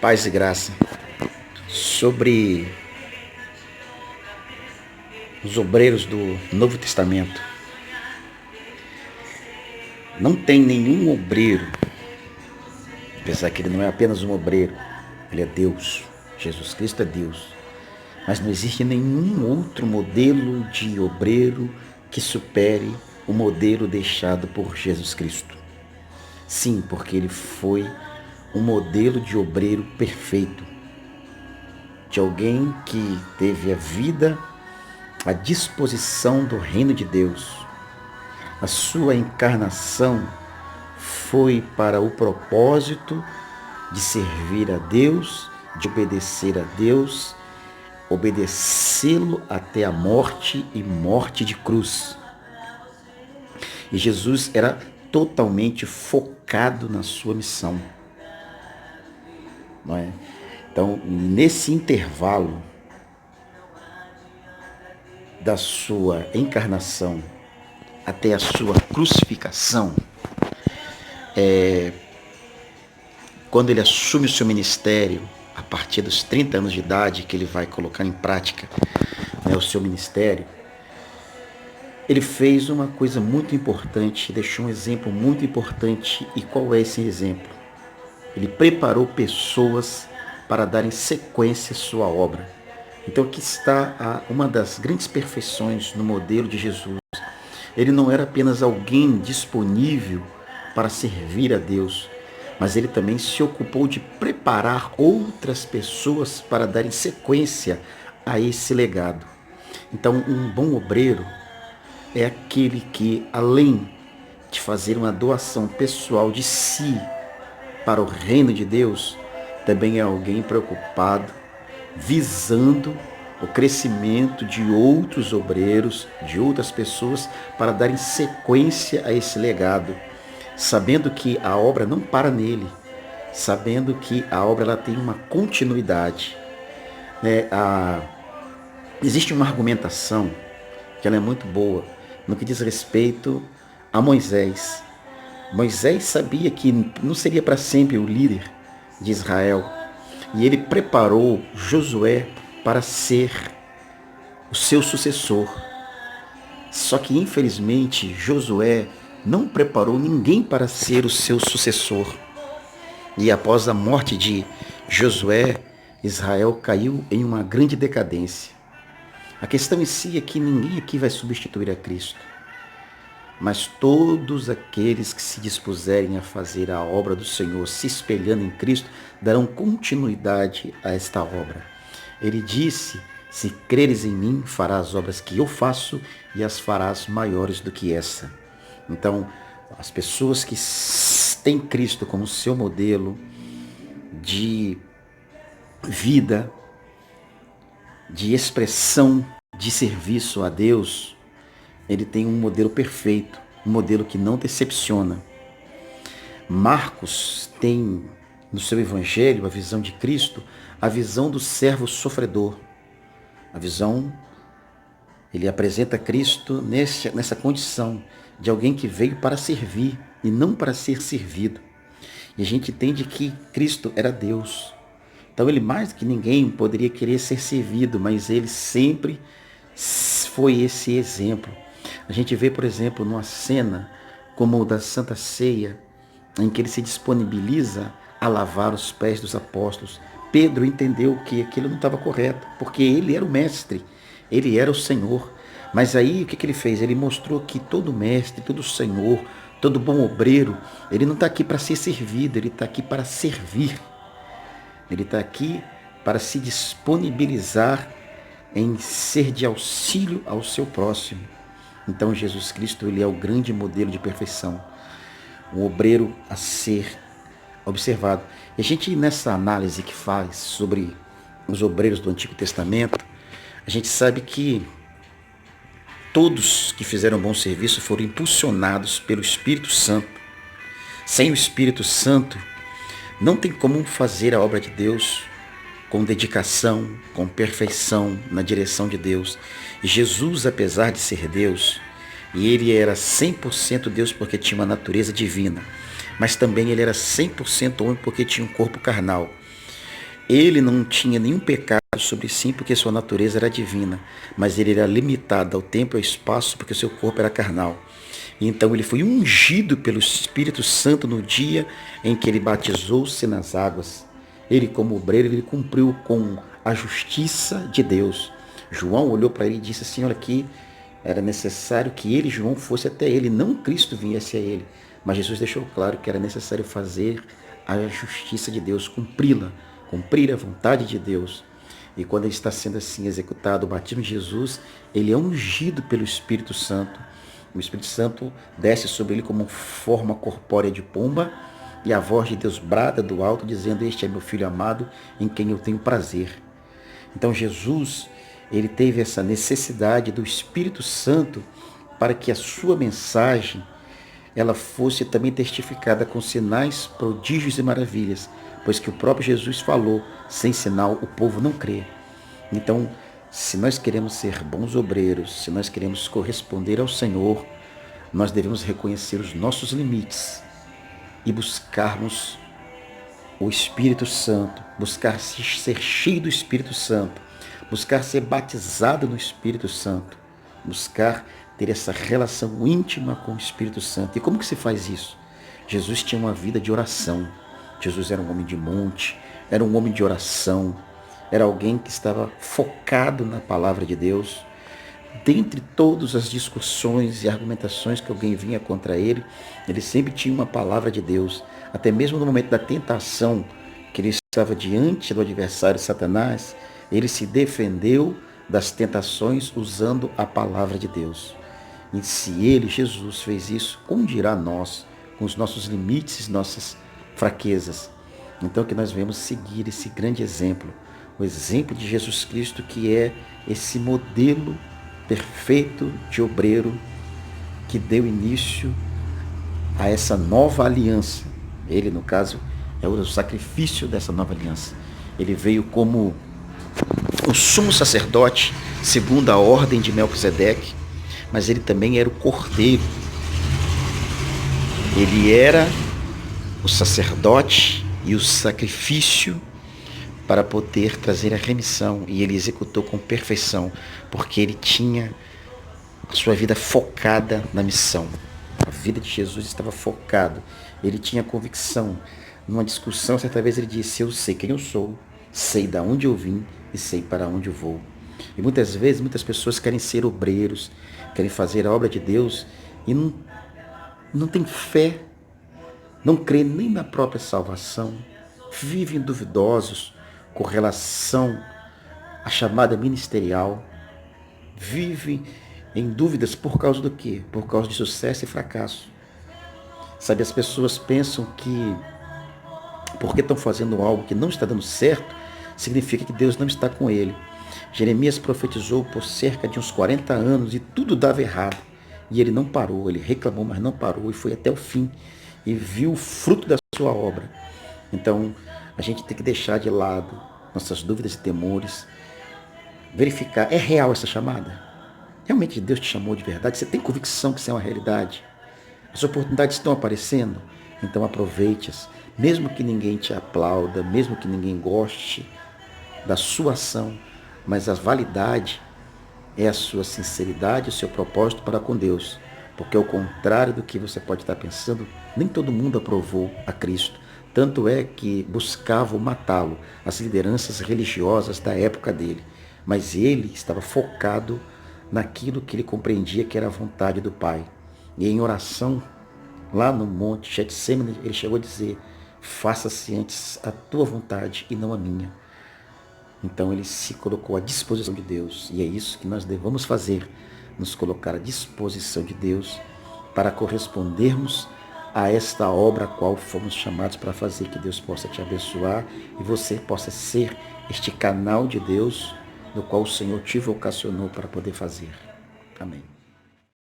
Paz e graça. Sobre os obreiros do Novo Testamento. Não tem nenhum obreiro, apesar que ele não é apenas um obreiro, ele é Deus. Jesus Cristo é Deus. Mas não existe nenhum outro modelo de obreiro que supere o modelo deixado por Jesus Cristo. Sim, porque ele foi um modelo de obreiro perfeito, de alguém que teve a vida à disposição do reino de Deus. A sua encarnação foi para o propósito de servir a Deus, de obedecer a Deus, obedecê-lo até a morte e morte de cruz. E Jesus era totalmente focado na sua missão, não é? Então, nesse intervalo da sua encarnação até a sua crucificação, quando ele assume o seu ministério, a partir dos 30 anos de idade, que ele vai colocar em prática, o seu ministério, ele fez uma coisa muito importante, deixou um exemplo muito importante. E qual é esse exemplo? Ele preparou pessoas para darem sequência à sua obra. Então aqui está uma das grandes perfeições no modelo de Jesus. Ele não era apenas alguém disponível para servir a Deus, mas ele também se ocupou de preparar outras pessoas para darem sequência a esse legado. Então, um bom obreiro é aquele que, além de fazer uma doação pessoal de si para o reino de Deus, também é alguém preocupado, visando o crescimento de outros obreiros, de outras pessoas, para darem sequência a esse legado, sabendo que a obra não para nele, sabendo que a obra ela tem uma continuidade. Existe uma argumentação que ela é muito boa no que diz respeito a Moisés. Moisés sabia que não seria para sempre o líder de Israel, e ele preparou Josué para ser o seu sucessor. Só que, infelizmente, Josué não preparou ninguém para ser o seu sucessor. E após a morte de Josué, Israel caiu em uma grande decadência. A questão em si é que ninguém aqui vai substituir a Cristo, mas todos aqueles que se dispuserem a fazer a obra do Senhor, se espelhando em Cristo, darão continuidade a esta obra. Ele disse: se creres em mim, farás as obras que eu faço e as farás maiores do que essa. Então, as pessoas que têm Cristo como seu modelo de vida, de expressão, de serviço a Deus, ele tem um modelo perfeito, um modelo que não decepciona. Marcos tem no seu evangelho a visão de Cristo, a visão do servo sofredor. A visão, ele apresenta Cristo nessa condição de alguém que veio para servir e não para ser servido. E a gente entende que Cristo era Deus. Então ele mais do que ninguém poderia querer ser servido, mas ele sempre foi esse exemplo. A gente vê, por exemplo, numa cena como o da Santa Ceia, em que ele se disponibiliza a lavar os pés dos apóstolos. Pedro entendeu que aquilo não estava correto, porque ele era o mestre, ele era o Senhor. Mas aí o que ele fez? Ele mostrou que todo mestre, todo Senhor, todo bom obreiro, ele não está aqui para ser servido, ele está aqui para servir. Ele está aqui para se disponibilizar em ser de auxílio ao seu próximo. Então Jesus Cristo, ele é o grande modelo de perfeição, um obreiro a ser observado. E a gente, nessa análise que faz sobre os obreiros do Antigo Testamento, a gente sabe que todos que fizeram bom serviço foram impulsionados pelo Espírito Santo. Sem o Espírito Santo, não tem como fazer a obra de Deus com dedicação, com perfeição, na direção de Deus. E Jesus, apesar de ser Deus, e ele era 100% Deus porque tinha uma natureza divina, mas também ele era 100% homem porque tinha um corpo carnal. Ele não tinha nenhum pecado sobre si, porque sua natureza era divina, mas ele era limitado ao tempo e ao espaço, porque seu corpo era carnal. Então ele foi ungido pelo Espírito Santo no dia em que ele batizou-se nas águas. Ele, como obreiro, ele cumpriu com a justiça de Deus. João olhou para ele e disse assim, olha aqui, era necessário que ele, João, fosse até ele, não Cristo viesse a ele. Mas Jesus deixou claro que era necessário fazer a justiça de Deus, cumpri-la, cumprir a vontade de Deus. E quando ele está sendo assim executado, o batismo de Jesus, ele é ungido pelo Espírito Santo. O Espírito Santo desce sobre ele como forma corpórea de pomba, e a voz de Deus brada do alto, dizendo, este é meu Filho amado, em quem eu tenho prazer. Então Jesus, ele teve essa necessidade do Espírito Santo para que a sua mensagem ela fosse também testificada com sinais, prodígios e maravilhas, pois que o próprio Jesus falou, sem sinal o povo não crê. Então, se nós queremos ser bons obreiros, se nós queremos corresponder ao Senhor, nós devemos reconhecer os nossos limites e buscarmos o Espírito Santo, buscar ser cheio do Espírito Santo, buscar ser batizado no Espírito Santo, buscar ter essa relação íntima com o Espírito Santo. E como que se faz isso? Jesus tinha uma vida de oração. Jesus era um homem de monte, era um homem de oração, era alguém que estava focado na palavra de Deus. Dentre todas as discussões e argumentações que alguém vinha contra ele, ele sempre tinha uma palavra de Deus. Até mesmo no momento da tentação, que ele estava diante do adversário Satanás, ele se defendeu das tentações usando a palavra de Deus. E se ele, Jesus, fez isso, como dirá nós, com os nossos limites, nossas fraquezas? Então que nós devemos seguir esse grande exemplo, o exemplo de Jesus Cristo, que é esse modelo perfeito de obreiro que deu início a essa nova aliança. Ele, no caso, é o sacrifício dessa nova aliança. Ele veio como o sumo sacerdote, segundo a ordem de Melquisedeque, mas ele também era o cordeiro. Ele era o sacerdote e o sacrifício para poder trazer a remissão, e ele executou com perfeição, porque ele tinha a sua vida focada na missão. A vida de Jesus estava focado, ele tinha convicção. Numa discussão, certa vez ele disse, eu sei quem eu sou, sei de onde eu vim e sei para onde eu vou. E muitas vezes, muitas pessoas querem ser obreiros, querem fazer a obra de Deus e não tem fé, não crê nem na própria salvação, vivem duvidosos com relação à chamada ministerial, vivem em dúvidas por causa do quê? Por causa de sucesso e fracasso. Sabe, as pessoas pensam que porque estão fazendo algo que não está dando certo, significa que Deus não está com ele. Jeremias profetizou por cerca de uns 40 anos e tudo dava errado. E ele não parou, ele reclamou, mas não parou e foi até o fim e viu o fruto da sua obra. Então, a gente tem que deixar de lado nossas dúvidas e temores, verificar, é real essa chamada? Realmente Deus te chamou de verdade? Você tem convicção que isso é uma realidade? As oportunidades estão aparecendo? Então aproveite-as, mesmo que ninguém te aplauda, mesmo que ninguém goste da sua ação, mas a validade é a sua sinceridade, o seu propósito para com Deus. Porque ao contrário do que você pode estar pensando, nem todo mundo aprovou a Cristo. Tanto é que buscavam matá-lo, as lideranças religiosas da época dele. Mas ele estava focado naquilo que ele compreendia que era a vontade do Pai. E em oração, lá no monte Getsemane, ele chegou a dizer, faça-se antes a tua vontade e não a minha. Então ele se colocou à disposição de Deus. E é isso que nós devemos fazer, nos colocar à disposição de Deus para correspondermos a esta obra a qual fomos chamados para fazer. Que Deus possa te abençoar e você possa ser este canal de Deus no qual o Senhor te vocacionou para poder fazer. Amém.